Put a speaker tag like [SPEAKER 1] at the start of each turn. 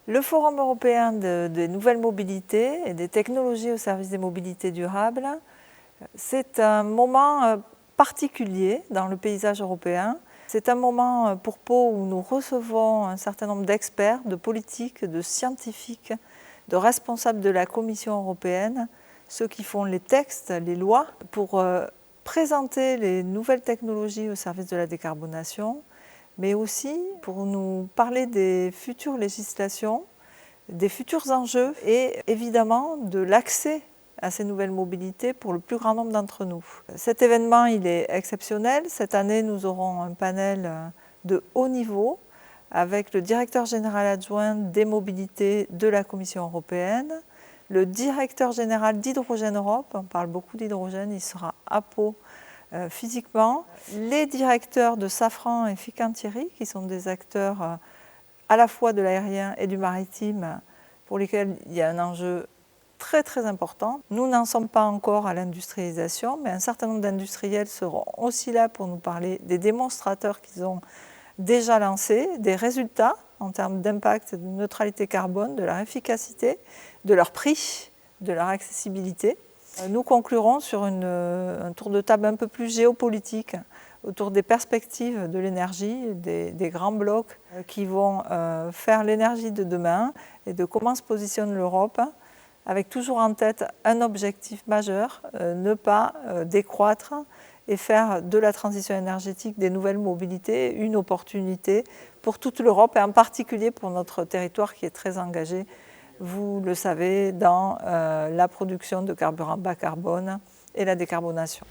[SPEAKER 1] Le Forum européen des nouvelles mobilités et des technologies au service des mobilités durables, c'est un moment particulier dans le paysage européen. C'est un moment pour Pau où nous recevons un certain nombre d'experts, de politiques, de scientifiques, de responsables de la Commission européenne, ceux qui font les textes, les lois, pour présenter les nouvelles technologies au service de la décarbonation, mais aussi pour nous parler des futures législations, des futurs enjeux et évidemment de l'accès à ces nouvelles mobilités pour le plus grand nombre d'entre nous. Cet événement, il est exceptionnel. Cette année, nous aurons un panel de haut niveau avec le directeur général adjoint des mobilités de la Commission européenne, le directeur général d'Hydrogène Europe, on parle beaucoup d'hydrogène, il sera à Pau physiquement, les directeurs de Safran et Fincantieri, qui sont des acteurs à la fois de l'aérien et du maritime, pour lesquels il y a un enjeu très très important. Nous n'en sommes pas encore à l'industrialisation, mais un certain nombre d'industriels seront aussi là pour nous parler des démonstrateurs qu'ils ont déjà lancés, des résultats en termes d'impact, de neutralité carbone, de leur efficacité, de leur prix, de leur accessibilité. Nous conclurons sur un tour de table un peu plus géopolitique autour des perspectives de l'énergie, des grands blocs qui vont faire l'énergie de demain et de comment se positionne l'Europe, avec toujours en tête un objectif majeur, ne pas décroître et faire de la transition énergétique des nouvelles mobilités une opportunité pour toute l'Europe et en particulier pour notre territoire qui est très engagé, vous le savez, dans la production de carburants bas carbone et la décarbonation.